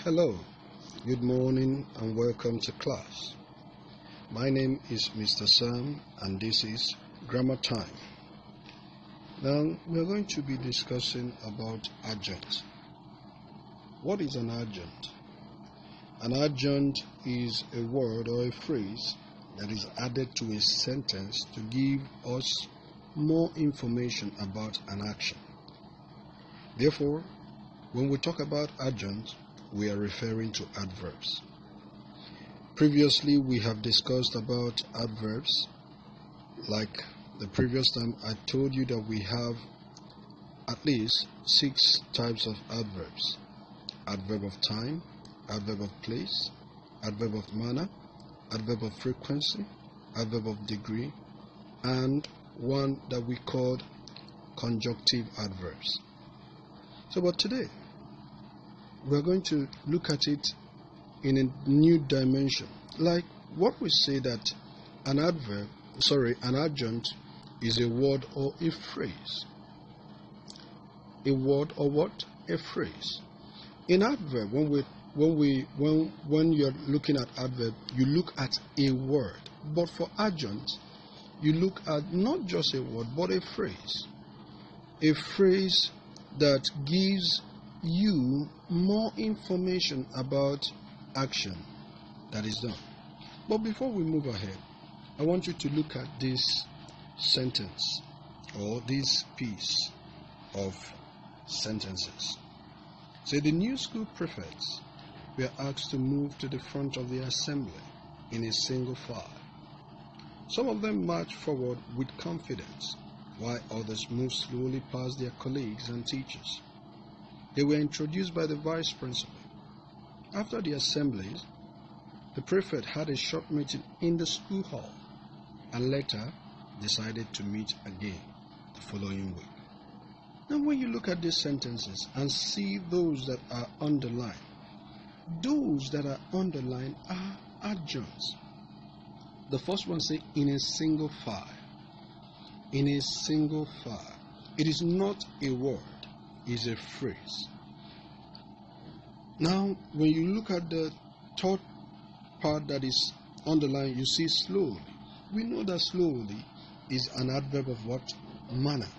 Hello, good morning and welcome to class. My name is Mr. Sam and this is Grammar Time. Now we are going to be discussing about adjuncts. What is an adjunct? An adjunct is a word or a phrase that is added to a sentence to give us more information about an action. Therefore, when we talk about adjuncts, we are referring to adverbs. Previously, we have discussed about adverbs. Like the previous time, I told you that we have at least 6 types of adverbs. Adverb of time, adverb of place, adverb of manner, adverb of frequency, adverb of degree, and one that we called conjunctive adverbs. But today, we're going to look at it in a new dimension. Like what we say that an adjunct is a word or a phrase. A word or what? A phrase. In adverb, when you're looking at adverb, you look at a word. But for adjunct, you look at not just a word, but a phrase. A phrase that gives you more information about action that is done. But before we move ahead, I want you to look at this sentence or this piece of sentences. Say the new school prefects were asked to move to the front of the assembly in a single file. Some of them marched forward with confidence, while others moved slowly past their colleagues and teachers. They were introduced by the vice principal. After the assemblies, the prefect had a short meeting in the school hall and later decided to meet again the following week. Now when you look at these sentences and see those that are underlined, those that are underlined are adjuncts. The first one says in a single file. In a single file. It is not a word. Is a phrase. Now, when you look at the third part that is underlined, you see slowly. We know that slowly is an adverb of what? Manner.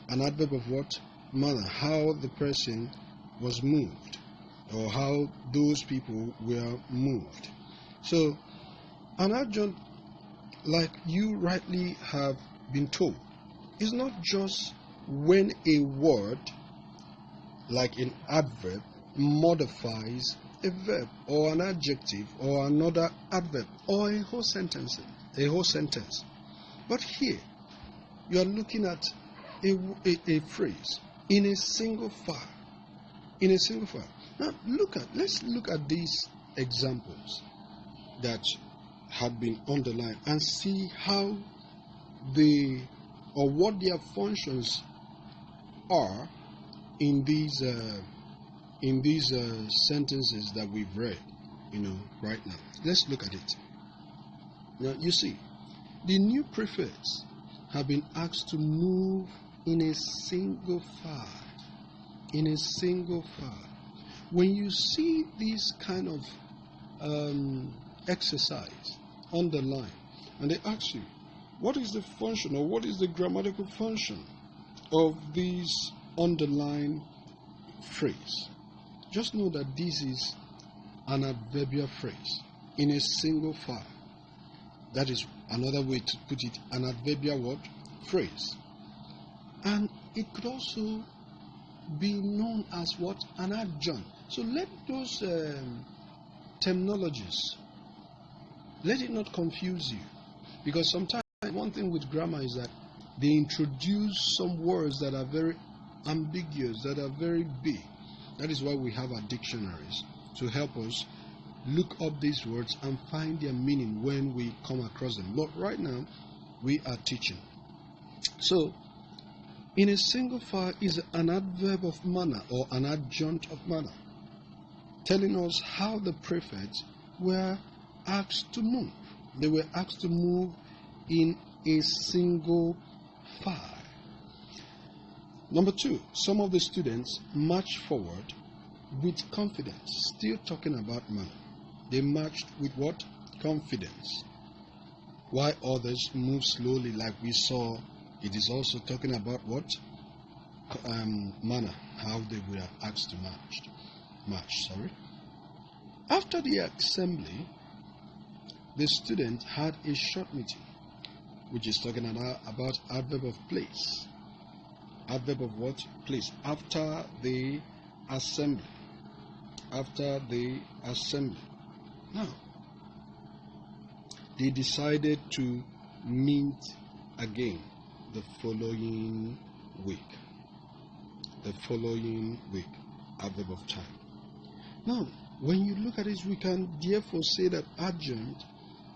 An adverb of what? Manner. How the person was moved, or how those people were moved. So, an adjunct, like you rightly have been told, is not just when a word like an adverb modifies a verb or an adjective or another adverb or a whole sentence. But here you are looking at a phrase in a single file. In a single file. Now let's look at these examples that have been underlined and see how what their functions are in these sentences that we've read, right now. Let's look at it. Now, you see, the new prefects have been asked to move in a single file. In a single file. When you see this kind of exercise underlined, and they ask you, what is the function or what is the grammatical function of these underline phrase? Just know that this is an adverbial phrase in a single file. That is another way to put it, an adverbial word phrase. And it could also be known as what? An adjunct. So let those terminologies, let it not confuse you. Because sometimes one thing with grammar is that they introduce some words that are very ambiguous, that are very big. That is why we have our dictionaries to help us look up these words and find their meaning when we come across them. But right now, we are teaching. So, in a single file is an adverb of manner or an adjunct of manner, telling us how the prefects were asked to move. They were asked to move in a single file. Number 2, some of the students marched forward with confidence. Still talking about manner. They marched with what? Confidence. While others move slowly, like we saw, it is also talking about what? Manner, how they were asked to march. After the assembly, the student had a short meeting, which is talking about adverb of place. Adverb of what? Place. After the assembly. After the assembly. Now, they decided to meet again the following week. The following week. Adverb of time. Now, when you look at this, we can therefore say that adjunct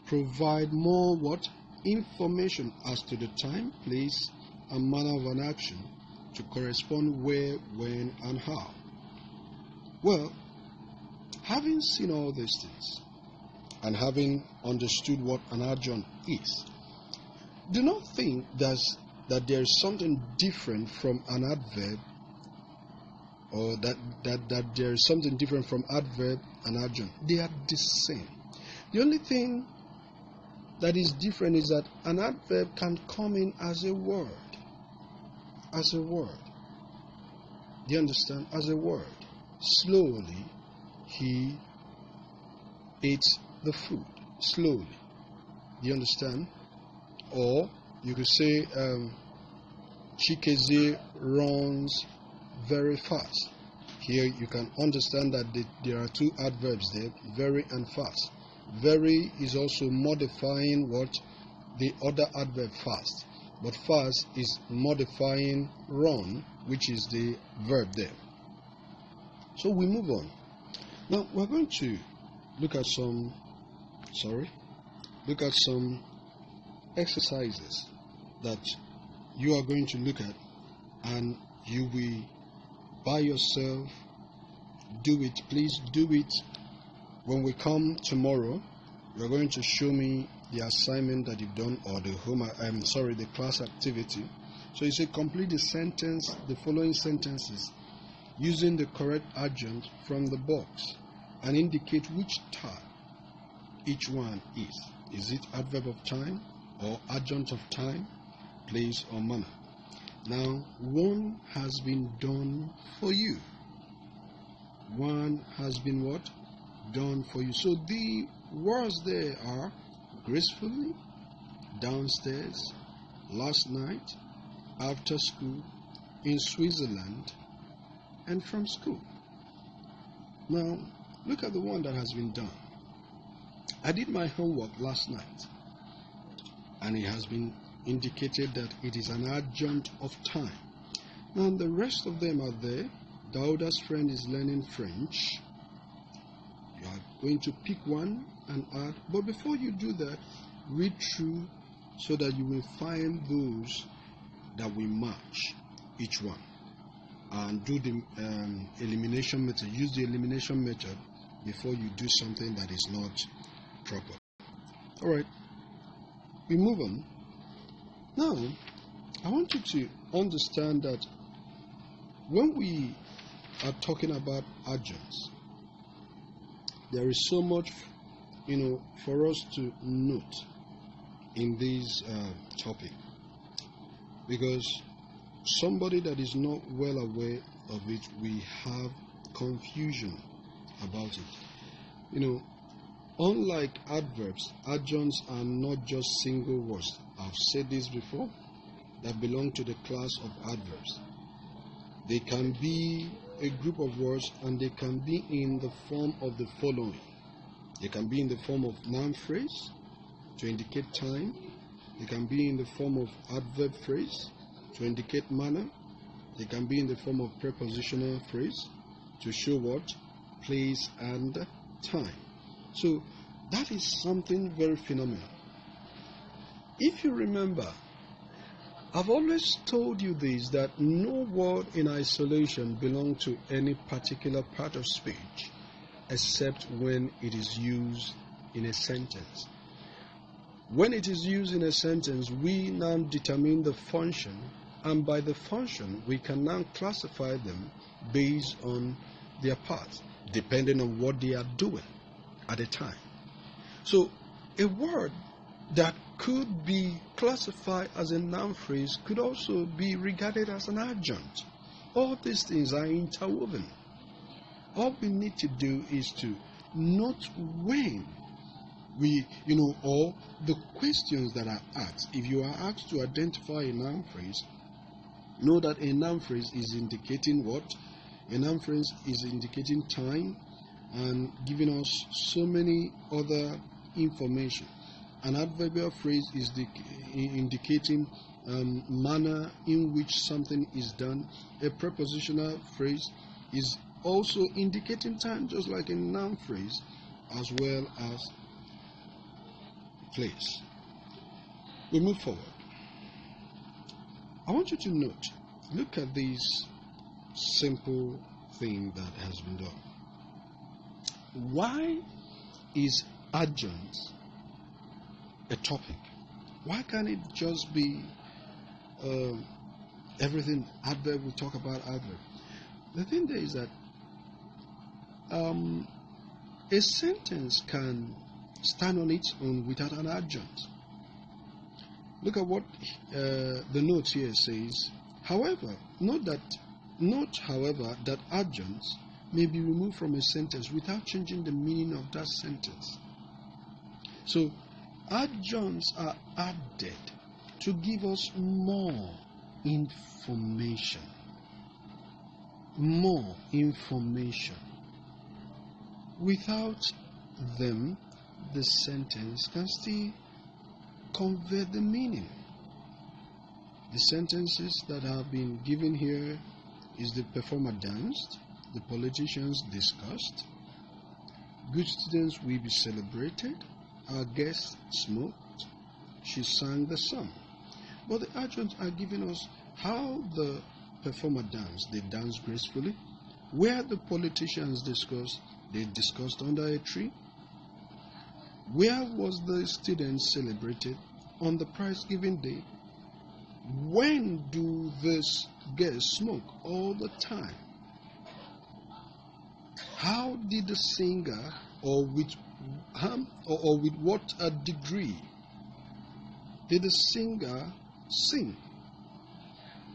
provide more what? Information as to the time, place, and manner of an action to correspond where, when, and how. Well, having seen all these things and having understood what an adjunct is, do not think that there is something different from an adverb, or that there is something different from adverb and adjunct. They are the same. The only thing that is different is that an adverb can come in as a word. As a word. Do you understand? As a word. Slowly, he ate the food. Slowly. Do you understand? Or you could say, Chikeze runs very fast. Here you can understand that there are two adverbs there, very and fast. Very is also modifying what? The other adverb fast. But fast is modifying run, which is the verb there. So we move on. Now we're going to look at some exercises that you are going to look at, and you will by yourself do it. Please do it. When we come tomorrow, you're going to show me the assignment that you've done, or the class activity. So you say complete the following sentences using the correct adjunct from the box and indicate which type each one is. Is it adverb of time or adjunct of time, place, or manner? Now, one has been done for you. One has been what? Done for you. So the words there are gracefully, downstairs, last night, after school, in Switzerland, and from school. Now, look at the one that has been done. I did my homework last night, and it has been indicated that it is an adjunct of time. Now, the rest of them are there. Dauda's friend is learning French. You are going to pick one and add. But before you do that, read through so that you will find those that will match each one. And do the elimination method. Use the elimination method before you do something that is not proper. Alright, we move on. Now, I want you to understand that when we are talking about adjuncts, there is so much, for us to note in this topic, because somebody that is not well aware of it, we have confusion about it. Unlike adverbs, adjuncts are not just single words. I've said this before, that belong to the class of adverbs. They can be a group of words, and they can be in the form of the following. They can be in the form of noun phrase to indicate time. They can be in the form of adverb phrase to indicate manner. They can be in the form of prepositional phrase to show what? Place and time. So that is something very phenomenal. If you remember, I've always told you this, that no word in isolation belongs to any particular part of speech except when it is used in a sentence. When it is used in a sentence, we now determine the function, and by the function we can now classify them based on their part, depending on what they are doing at the time. So a word that could be classified as a noun phrase could also be regarded as an adjunct. All these things are interwoven. All we need to do is to note when or the questions that are asked. If you are asked to identify a noun phrase, know that a noun phrase is indicating what? A noun phrase is indicating time and giving us so many other information. An adverbial phrase is indicating manner in which something is done. A prepositional phrase is also indicating time, just like a noun phrase, as well as place. We move forward. I want you to note, look at this simple thing that has been done. Why is adjuncts a topic? Why can't it just be everything adverb? We talk about adverb. The thing there is that a sentence can stand on its own without an adjunct. Look at what the note here says. However, note however that adjuncts may be removed from a sentence without changing the meaning of that sentence. So adjuncts are added to give us more information. More information. Without them, the sentence can still convey the meaning. The sentences that have been given here is: the performer danced, the politicians discussed, good students will be celebrated, our guest smoked, she sang the song. But the adjuncts are giving us how the performer danced. They danced gracefully. Where the politicians discussed, they discussed under a tree. Where was the students celebrated? On the prize-giving day. When do these guests smoke? All the time. How did the singer, or with what degree did the singer sing?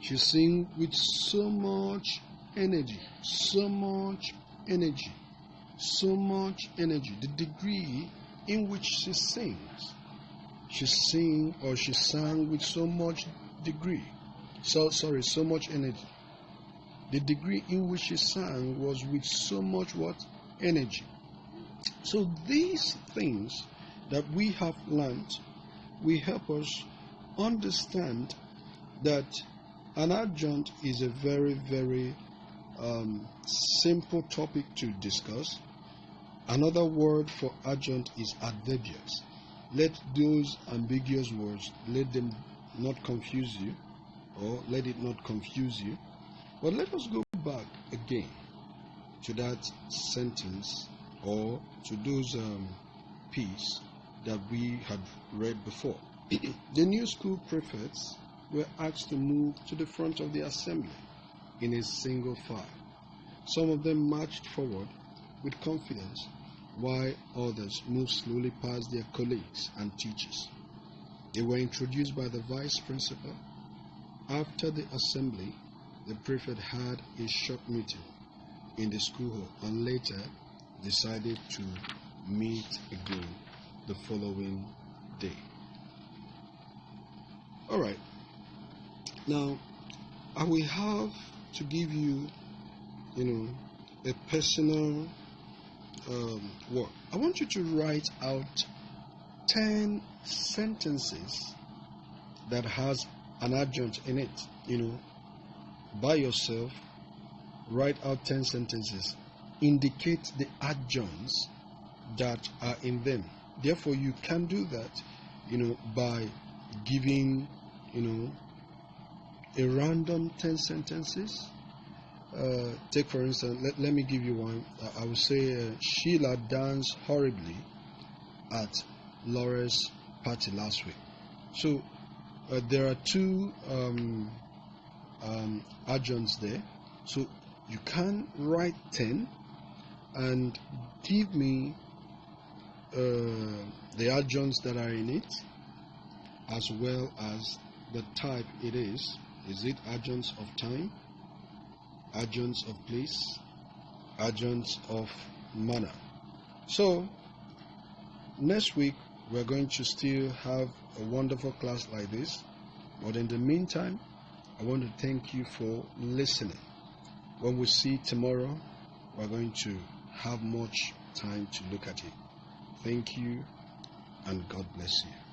She sang with so much energy, so much energy, so much energy. The degree in which she sings, she sang with so much degree. So much energy. The degree in which she sang was with so much what? Energy. So these things that we have learned will help us understand that an adjunct is a very, very simple topic to discuss. Another word for adjunct is adverbials. Let those ambiguous words, let them not confuse you, or let it not confuse you. But let us go back again to that sentence, or to those piece that we had read before. The new school prefects were asked to move to the front of the assembly in a single file. Some of them marched forward with confidence, while others moved slowly past their colleagues and teachers. They were introduced by the vice principal. After the assembly, the prefect had a short meeting in the school hall and later decided to meet again the following day. All right. Now, I will have to give you, a personal word. I want you to write out 10 sentences that has an adjunct in it. By yourself, write out 10 sentences. Indicate the adjuncts that are in them. Therefore, you can do that, by giving, a random 10 sentences. Take for instance, let me give you one. I will say Sheila danced horribly at Laura's party last week. So there are two adjuncts there. So you can write 10 and give me the adjuncts that are in it, as well as the type it is. Is it adjuncts of time, adjuncts of place, adjuncts of manner? So next week we're going to still have a wonderful class like this, but in the meantime, I want to thank you for listening. When we see tomorrow, we're going to have much time to look at it. Thank you, and God bless you.